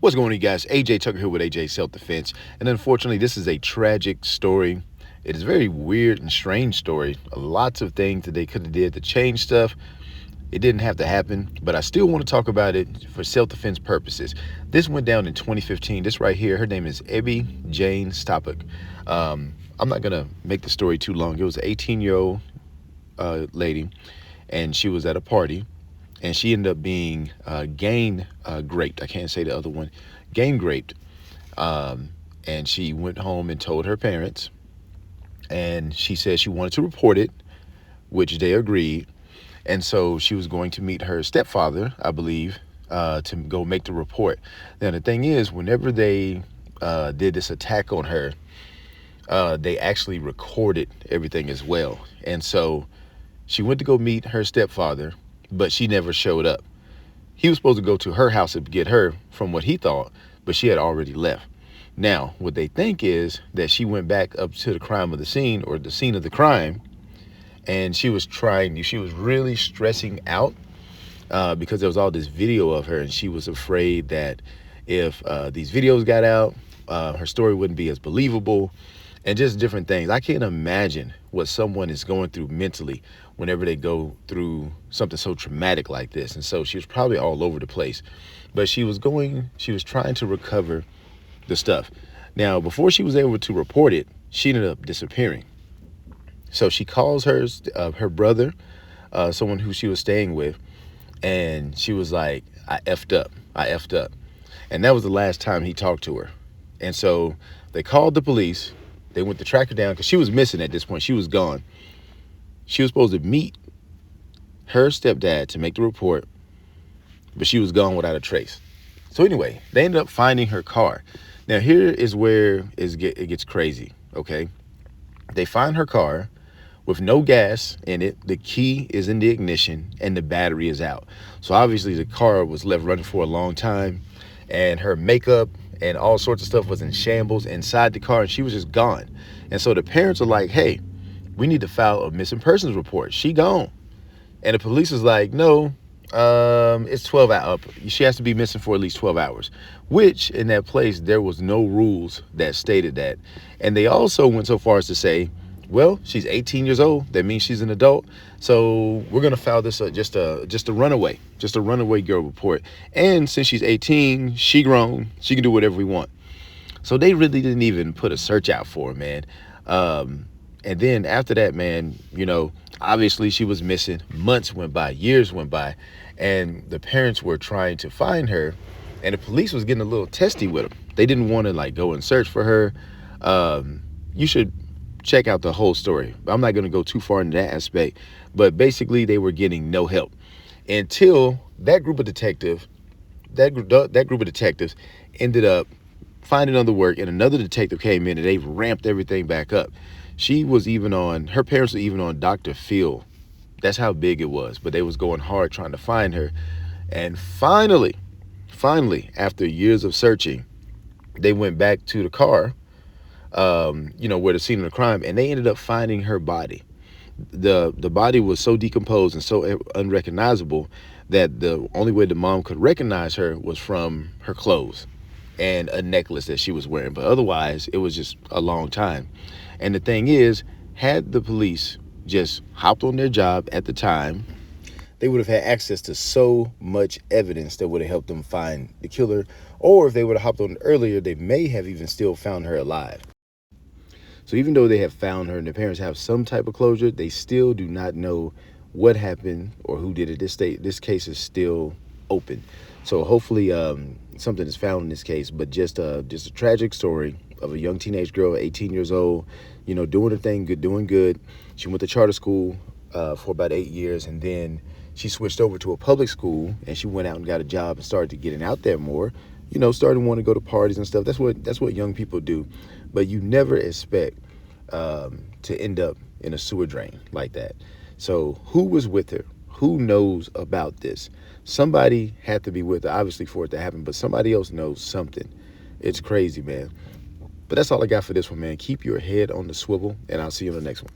What's going on, you guys? AJ Tucker here with AJ Self Defense. And unfortunately, this is a tragic story. It is a very weird and strange story. Lots of things that they could have did to change stuff. It didn't have to happen, but I still want to talk about it for self-defense purposes. This went down in 2015. This right here, her name is Ebby Jane Stoppak. I'm not gonna make the story too long. It was an 18-year-old lady, and she was at a party, and she ended up being gang raped. I can't say the other one. Gang raped. And she went home and told her parents, and she said she wanted to report it, which they agreed. And so she was going to meet her stepfather, I believe, to go make the report. Now, the thing is, whenever they did this attack on her, they actually recorded everything as well. And so she went to go meet her stepfather, but she never showed up. He was supposed to go to her house to get her, from what he thought, but she had already left. Now, what they think is that she went back up to the crime of the scene, or the scene of the crime, and she was really stressing out because there was all this video of her, and she was afraid that if these videos got out, her story wouldn't be as believable, and just different things. I can't imagine what someone is going through mentally whenever they go through something so traumatic like this. And so she was probably all over the place, but she was trying to recover the stuff. Now, before she was able to report it, she ended up disappearing. So she calls her brother, someone who she was staying with, and she was like, I effed up. And that was the last time he talked to her. And so they called the police. They went to track her down because she was missing at this point. She was gone. She was supposed to meet her stepdad to make the report, but she was gone without a trace. So anyway, they ended up finding her car. Now, here is where it gets crazy, okay? They find her car with no gas in it. The key is in the ignition, and the battery is out. So obviously the car was left running for a long time, and her makeup and all sorts of stuff was in shambles inside the car, and she was just gone. And so the parents are like, hey, we need to file a missing persons report. She gone. And the police is like, no, it's 12 hours. She has to be missing for at least 12 hours, which in that place, there was no rules that stated that. And they also went so far as to say, well, she's 18 years old. That means she's an adult. So we're going to file this just a runaway girl report. And since she's 18, she grown, she can do whatever we want. So they really didn't even put a search out for her, man. And then after that, man, obviously she was missing. Months went by, years went by, and the parents were trying to find her, and the police was getting a little testy with them. They didn't want to go and search for her. You should check out the whole story. I'm not going to go too far into that aspect, but basically they were getting no help until that group of detectives ended up finding other work, and another detective came in, and they ramped everything back up. Her parents were even on Dr. Phil. That's how big it was, but they was going hard trying to find her. And finally, after years of searching, they went back to the car, where the scene of the crime, and they ended up finding her body. The body was so decomposed and so unrecognizable that the only way the mom could recognize her was from her clothes and a necklace that she was wearing. But otherwise, it was just a long time. And the thing is, had the police just hopped on their job at the time, they would have had access to so much evidence that would have helped them find the killer. Or if they would have hopped on it earlier, they may have even still found her alive. So even though they have found her and the parents have some type of closure, they still do not know what happened or who did it. This case is still open. So hopefully something is found in this case, but just a tragic story of a young teenage girl, 18 years old, doing her thing, doing good. She went to charter school for about 8 years, and then she switched over to a public school, and she went out and got a job and started getting out there more, started wanting to go to parties and stuff. That's what young people do. But you never expect to end up in a sewer drain like that. So who was with her? Who knows about this? Somebody had to be with her, obviously, for it to happen, but somebody else knows something. It's crazy, man. But that's all I got for this one, man. Keep your head on the swivel, and I'll see you on the next one.